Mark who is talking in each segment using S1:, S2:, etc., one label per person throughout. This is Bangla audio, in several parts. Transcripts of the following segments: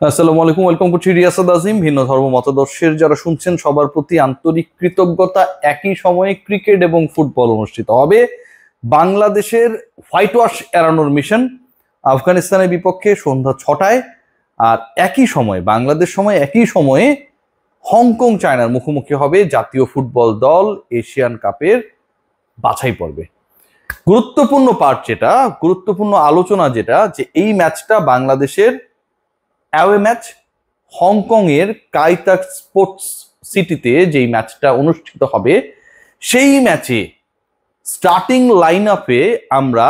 S1: আসসালামু আলাইকুম, ওয়েলকাম করছি রিয়াসাদ আজিম। ভিন্ন ধর্ম মতাদর্শের যারা শুনছেন সবার প্রতি আন্তরিক কৃতজ্ঞতা। একই সময়ে ক্রিকেট এবং ফুটবল অনুষ্ঠিত হবে। বাংলাদেশের হোয়াইট ওয়াশ এড়ানোর মিশন আফগানিস্তানের বিপক্ষে সন্ধ্যা 6টায়, আর একই সময় বাংলাদেশ সময় একই সময়ে হংকং চায়নার মুখোমুখি হবে জাতীয় ফুটবল দল এশিয়ান কাপের বাছাই পর্বে। গুরুত্বপূর্ণ পার্ট যেটা, গুরুত্বপূর্ণ আলোচনা যেটা, যে এই ম্যাচটা বাংলাদেশের অ্যাওয়ে ম্যাচ। হংকং এর কাইতাক স্পোর্টস সিটিতে যেই ম্যাচটা অনুষ্ঠিত হবে, সেই ম্যাচে স্টার্টিং লাইন আপে আমরা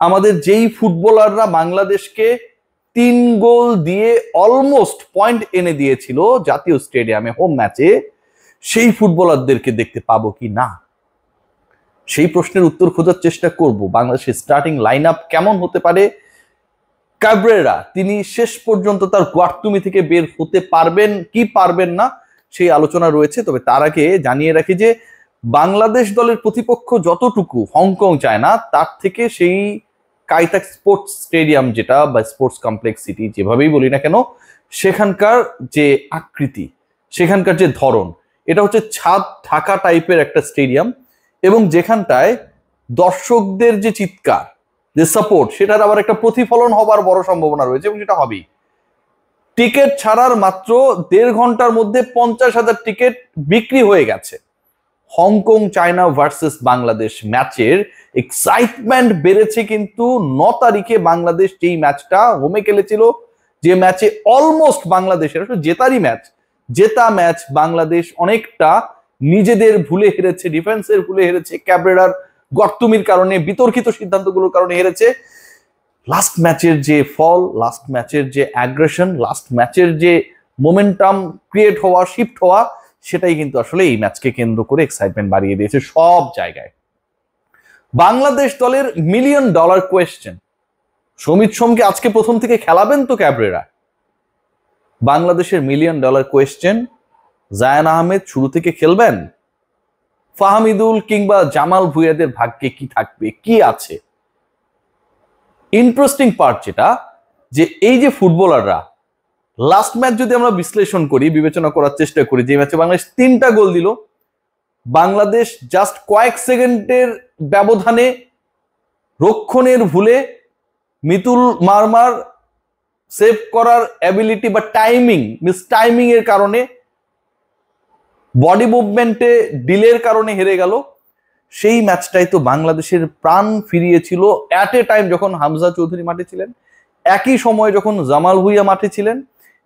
S1: আমাদের যেই ফুটবলাররা বাংলাদেশকে 3 গোল দিয়ে অলমোস্ট পয়েন্ট এনে দিয়েছিল জাতীয় স্টেডিয়ামে হোম ম্যাচে, সেই ফুটবলারদেরকে দেখতে পাবো কি না, সেই প্রশ্নের উত্তর খোঁজার চেষ্টা করব। বাংলাদেশের স্টার্টিং লাইন আপ কেমন হতে পারে, ক্যাব্রেরা তিনি শেষ পর্যন্ত তার গোয়ার্তুমি থেকে বের হতে পারবেন কি পারবেন না, সেই আলোচনা রয়েছে। তবে তার আগে জানিয়ে রাখি যে বাংলাদেশ দলের প্রতিপক্ষ যতটুকু হংকং চায় না, তার থেকে সেই কাইতাক স্পোর্টস স্টেডিয়াম যেটা বা স্পোর্টস কমপ্লেক্স সিটি যেভাবেই বলি না কেন, সেখানকার যে আকৃতি, সেখানকার যে ধরন, এটা হচ্ছে ছাদ ঢাকা টাইপের একটা স্টেডিয়াম, এবং যেখানটায় দর্শকদের যে চিৎকার, যে সাপোর্ট, সেটার আবার একটা প্রতিফলন হবার বড় সম্ভাবনা রয়েছে, এবং সেটা হবেই। টিকিট ছাড়ার মাত্র 1.5 ঘন্টার মধ্যে 50,000 টিকিট বিক্রি হয়ে গেছে। হংকং চায়না ভার্সেস বাংলাদেশ ম্যাচের এক্সাইটমেন্ট বেড়েছে, কিন্তু 9 তারিখে বাংলাদেশ যেই ম্যাচটা হোমে খেলেছিল, যে ম্যাচে অলমোস্ট বাংলাদেশের জেতারই ম্যাচ, জেতা ম্যাচ, বাংলাদেশ অনেকটা নিজেদের ভুলে হেরেছে, ডিফেন্সের ভুলে হেরেছে, ক্যাব্রেরার গর্তুমির কারণে, বিতর্কিত সিদ্ধান্তগুলোর কারণে হেরেছে। লাস্ট ম্যাচের যে ফল, লাস্ট ম্যাচের যে অ্যাগ্রেশন, লাস্ট ম্যাচের যে মোমেন্টাম ক্রিয়েট হওয়া, শিফট হওয়া, সেটাই কিন্তু আসলে এই ম্যাচকে কেন্দ্র করে এক্সাইটমেন্ট বাড়িয়ে দিয়েছে সব জায়গায়। বাংলাদেশ দলের $1 মিলিয়ন কোয়েশ্চেন, সমিত সোমকে আজকে প্রথম থেকে খেলাবেন তো ক্যাব্রেরা? বাংলাদেশের $1 মিলিয়ন কোয়েশ্চেন, জায়ান আহমেদ শুরু থেকে খেলবেন? ফাহমিদুল কিংবা জামাল ভুঁইয়াদের ভাগ্যে কি থাকবে, কি আছে? ইন্টারেস্টিং পার্ট যেটা, যে এই যে ফুটবলাররা লাস্ট ম্যাচ যদি আমরা বিশ্লেষণ করি, বিবেচনা করার চেষ্টা করি, যে ম্যাচে বাংলাদেশ 3টা গোল দিল, বাংলাদেশ জাস্ট কয়েক সেকেন্ডের ব্যবধানে রক্ষণের ভুলে, মিতুল মারমার সেভ করার অ্যাবিলিটি বা টাইমিং, মিস টাইমিং এর কারণে, বডি মুভমেন্টে ডিলের কারণে হেরে গেল। সেই ম্যাচটাই তো বাংলাদেশের প্রাণ ফিরিয়েছিল অ্যাট এ টাইম যখন হামজা চৌধুরী মাঠে ছিলেন, একই সময়ে যখন জামাল ভুঁইয়া মাঠে ছিলেন,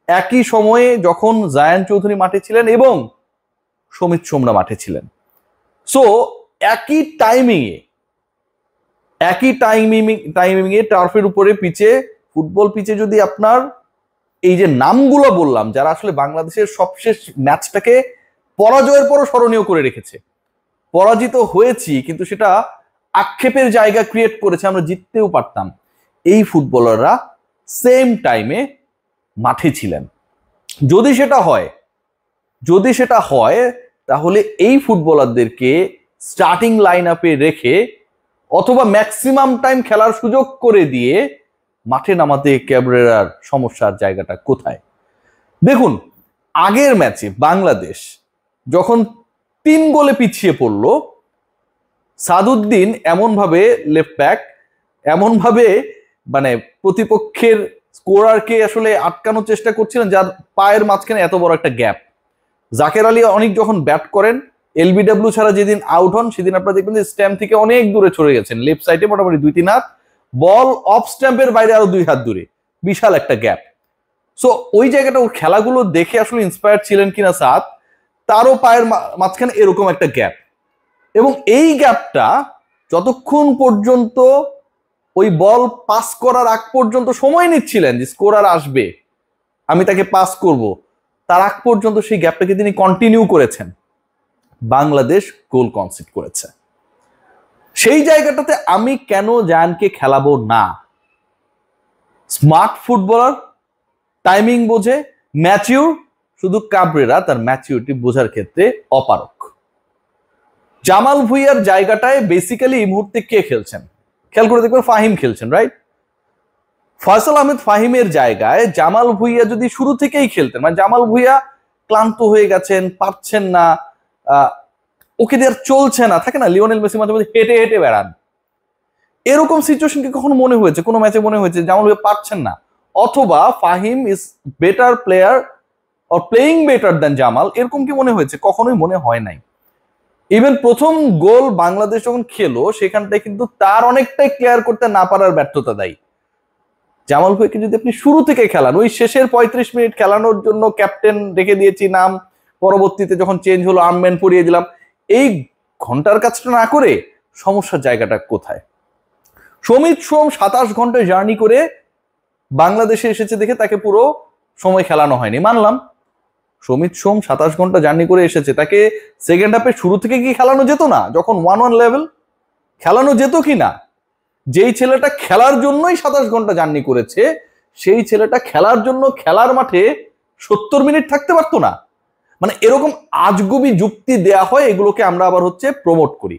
S1: একই সময়ে যখন জায়ান চৌধুরী মাঠে ছিলেন এবং সমিত সোমরা মাঠে ছিলেন। সো একই টাইমিংয়ে টার্ফের উপরে পিচে, ফুটবল পিচে, যদি আপনার এই যে নামগুলো বললাম, যারা আসলে বাংলাদেশের সবশেষ ম্যাচটাকে পরাজয়ের পরও স্মরণীয় করে রেখেছে, পরাজিত হয়েছি কিন্তু সেটা আক্ষেপের জায়গা ক্রিয়েট করেছে, আমরা জিততেও পারতাম, এই ফুটবলাররা সেম টাইমে মাঠে ছিলেন। যদি সেটা হয় তাহলে এই ফুটবলারদেরকে স্টার্টিং লাইন আপে রেখে অথবা ম্যাক্সিমাম টাইম খেলার সুযোগ করে দিয়ে মাঠে নামাতে ক্যাব্রেরার সমস্যার জায়গাটা কোথায়? দেখুন, আগের ম্যাচে বাংলাদেশ যখন 3 গোলে পিছিয়ে পড়লো, সাদুদ্দিন এমনভাবে লেফট ব্যাক, এমনভাবে মানে প্রতিপক্ষের স্কোরারকে আসলে আটকানোর চেষ্টা করছিলেন, যার পায়ের মাঝখানে এত বড় একটা গ্যাপ। জাকের আলী অনেক যখন ব্যাট করেন, এলবিডব্লিউ ছাড়া যেদিন আউট হন, সেদিন আপনারা দেখবেন যে স্ট্যাম্প থেকে অনেক দূরে চলে গেছেন, লেফট সাইডে মোটামুটি 2-3 হাত, বল অফ স্ট্যাম্পের বাইরে আরো 2 হাত দূরে, বিশাল একটা গ্যাপ। সো ওই জায়গাটা, ওর খেলাগুলো দেখে আসলে ইন্সপায়ার্ড ছিলেন কিনা সাদ, তারও পায়ের মাঝখানে এরকম একটা গ্যাপ, এবং এই গ্যাপটা যতক্ষণ পর্যন্ত ওই বল পাস করার আগ পর্যন্ত সময় নিচ্ছিলেন, যে স্কোরার আসবে, আমি তাকে পাস করব, তার আগ পর্যন্ত সেই গ্যাপটাকে তিনি কন্টিনিউ করেছেন। বাংলাদেশ গোল কনসিড করেছে। সেই জায়গাটাতে আমি কেন জায়ানকে খেলাবো না? স্মার্ট ফুটবলার, টাইমিং বোঝে, ম্যাচিউর, শুধু ক্যাব্রেরা তার ম্যাচিউরিটি বোঝার ক্ষেত্রে অপারক। জামাল ভুঁইয়ার জায়গাটায় বেসিক্যালি এই মুহূর্তে কে খেলছেন? খেয়াল করে দেখবেন ফাহিম খেলছেন, রাইট? ফয়সাল আহমেদ ফাহিমের জায়গায় জামাল ভুঁইয়া যদি শুরু থেকেই খেলতেন, মানে জামাল ভুঁইয়া ক্লান্ত হয়ে গেছেন, পারছেন না, ওকে দিয়ে আর চলছে না, থাকে না লিওনেল মেসি মাঝে মাঝে হেঁটে হেঁটে বেড়ান, এরকম সিচুয়েশন কি কখনো মনে হয়েছে, কোনো ম্যাচে মনে হয়েছে জামাল ভুঁইয়া পারছেন না, অথবা Fahim is better player or playing better than Jamal, এরকম কি মনে হয়েছে? কখনোই মনে হয় নাই। ইভেন প্রথম গোল বাংলাদেশ যখন খেলো সেখানটায় কিন্তু তার অনেকটাই ক্লিয়ার করতে না পারার ব্যর্থতা দায়ী। জামাল ভুঁইয়াকে যদি আপনি শুরু থেকে খেলান, ওই শেষের 35 মিনিট খেলানোর জন্য ক্যাপ্টেন রেখে দিয়েছি নাম, পরবর্তীতে যখন চেঞ্জ হলো আর্মম্যান পরিয়ে দিলাম, এই ঘন্টার কাজটা না করে সমস্যার জায়গাটা কোথায়? সমিত সোম 27 ঘন্টায় জার্নি করে বাংলাদেশে এসেছে দেখে তাকে পুরো সময় খেলানো হয়নি, মানলাম। সমিত সোম 27 ঘন্টা জার্নি করে এসেছে, তাকে সেকেন্ড হাফে শুরু থেকে কি খেলানো যেত না? যখন 1-1 লেভেল খেলানো যেত কি না? যেই ছেলেটা খেলার জন্যই 27 ঘন্টা জার্নি করেছে, সেই ছেলেটা খেলার জন্য খেলার মাঠে 70 মিনিট থাকতে পারতো না? মানে এরকম আজগুবি যুক্তি দেয়া হয়, এগুলোকে আমরা আবার প্রমোট করি।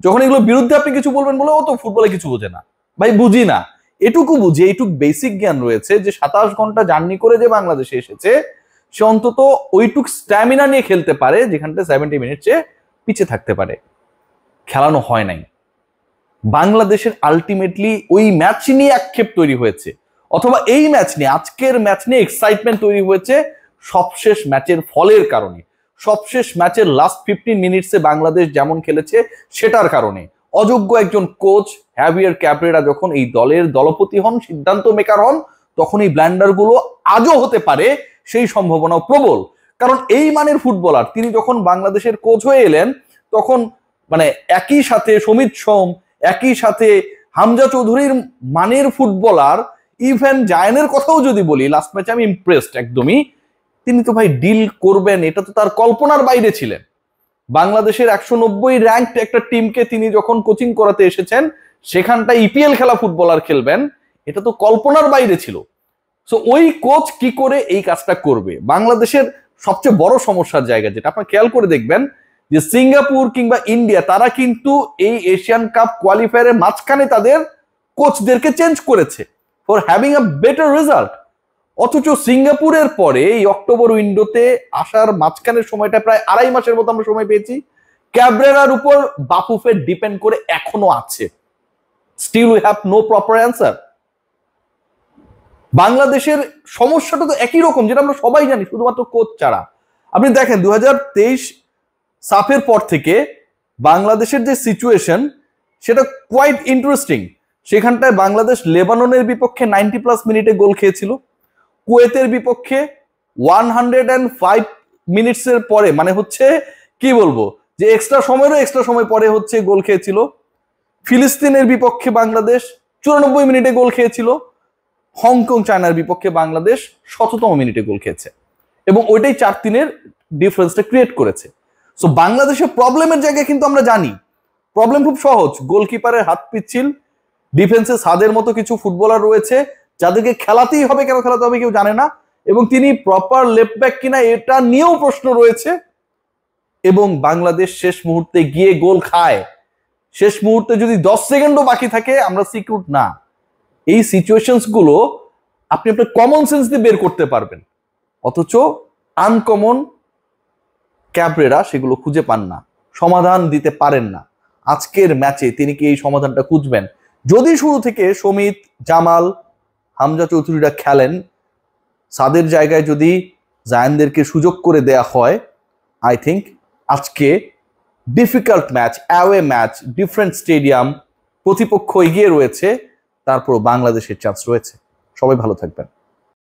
S1: যখন এগুলো বিরুদ্ধে আপনি কিছু বলবেন বলে ও তো ফুটবলে কিছু বোঝে না, ভাই বুঝি না, এটুকু বুঝি, এইটুকু বেসিক জ্ঞান রয়েছে যে 27 ঘন্টা জার্নি করে যে বাংলাদেশে এসেছে সে অন্তত ওইটুক স্ট্যামিনা নিয়ে খেলতে পারে যেখানটা 70 মিনিটে পিছিয়ে থাকতে পারে। খেলানো হয় নাই। বাংলাদেশের আলটিমেটলি ওই ম্যাচ নিয়ে আক্ষেপ তৈরি হয়েছে, অথবা এই ম্যাচ নিয়ে, আজকের ম্যাচ নিয়ে এক্সাইটমেন্ট তৈরি হয়েছে সবশেষ ম্যাচের ফলের কারণে, সবশেষ ম্যাচের লাস্ট 15 মিনিটসে বাংলাদেশ যেমন খেলেছে সেটার কারণে। অযোগ্য একজন কোচ হ্যাভিয়ার ক্যাবরেরা যখন এই দলের দলপতি হন, সিদ্ধান্ত মেকার হন, তখন এই ব্ল্যান্ডারগুলো আজও হতে পারে, সেই সম্ভাবনাও প্রবল। কারণ এই মানের ফুটবলার তিনি যখন বাংলাদেশের কোচ হয়ে এলেন, তখন মানে একই সাথে সমিত সোম, একই সাথে হামজা চৌধুরীর মানের ফুটবলার, ইভেন জায়ানের কথাও যদি বলি, লাস্ট ম্যাচে আমি ইমপ্রেসড একদমই, তিনি তো ভাই ডিল করবেন এটা তো তার কল্পনার বাইরে ছিলেন। বাংলাদেশের 190 র্যাঙ্কড একটা টিমকে তিনি যখন কোচিং করাতে এসেছেন, সেখানটায় ইপিএল খেলা ফুটবলার খেলবেন, এটা তো কল্পনার বাইরে ছিল। সো ওই কোচ কি করে এই কাজটা করবে? বাংলাদেশের সবচেয়ে বড় সমস্যার জায়গা যেটা আপনারা খেয়াল করে দেখবেন, যে সিঙ্গাপুর কিংবা ইন্ডিয়া তারা কিন্তু এই এশিয়ান কাপ কোয়ালিফায়ারের মাঝখানে তাদের কোচদেরকে চেঞ্জ করেছে for having a better result. অথচ সিঙ্গাপুরের পরে এই অক্টোবর উইন্ডোতে আসার মাঝখানের সময়টা প্রায় 2.5 মাসের মতো আমরা সময় পেয়েছি, ক্যাবরেরার উপর বাফুফের ডিপেন্ড করে এখনো আছে। Still we have no proper answer. বাংলাদেশের সমস্যাটা তো একই রকম, যেটা আমরা সবাই জানি, শুধুমাত্র কোচ ছাড়া। আপনি দেখেন 2023 সাফের পর থেকে বাংলাদেশের যে সিচুয়েশন সেটা কোয়াইট ইন্টারেস্টিং। সেখানটায় বাংলাদেশ লেবাননের বিপক্ষে 90+ মিনিটে গোল খেয়েছিল, কুয়েতের বিপক্ষে 105 মিনিটসের পরে, মানে কি বলবো, যে এক্সট্রা সময় পরে গোল খেয়েছিল। ফিলিস্তিনের বিপক্ষে বাংলাদেশ 94 মিনিটে গোল খেয়েছিল। হংকং চায়নার বিপক্ষে বাংলাদেশ 100তম মিনিটে গোল খেয়েছে, এবং ওইটাই 4-3 ডিফারেন্সটা ক্রিয়েট করেছে। সো বাংলাদেশের প্রবলেমের জায়গায় কিন্তু আমরা জানি প্রবলেম খুব সহজ, গোলকিপারের হাত পিচ্ছিল, ডিফেন্সে সাদের মতো কিছু ফুটবলার রয়েছে যাদেরকে খেলাতেই হবে, কেন খেলাতে হবে কেউ জানে না, এবং তিনি প্রপার লেফট ব্যাক কিনা এটা নিয়েও প্রশ্ন রয়েছে। এবং বাংলাদেশ শেষ মুহূর্তে গিয়ে গোল খায়, শেষ মুহূর্তে যদি 10 সেকেন্ডও বাকি থাকে আমরা সিকিউর না। এই সিচুয়েশনস গুলো আপনি আপনার কমন সেন্স দিয়ে বের করতে পারবেন, অথচ আনকমন ক্যাবরেরা সেগুলো খুঁজে পান না, সমাধান দিতে পারেন না। আজকের ম্যাচে তিনি কি এই সমাধানটা খুঁজবেন? যদি শুরু থেকে সমিত, জামাল, হামজা চৌধুরীরা খেলেন, সাদের জায়গায় যদি জায়ানদেরকে সুযোগ করে দেয়া হয়, আই থিঙ্ক আজকে difficult match, away match, different stadium, প্রতিপক্ষ এগিয়ে রয়েছে, তারপর বাংলাদেশের চান্স রয়েছে। সবাই ভালো থাকবেন।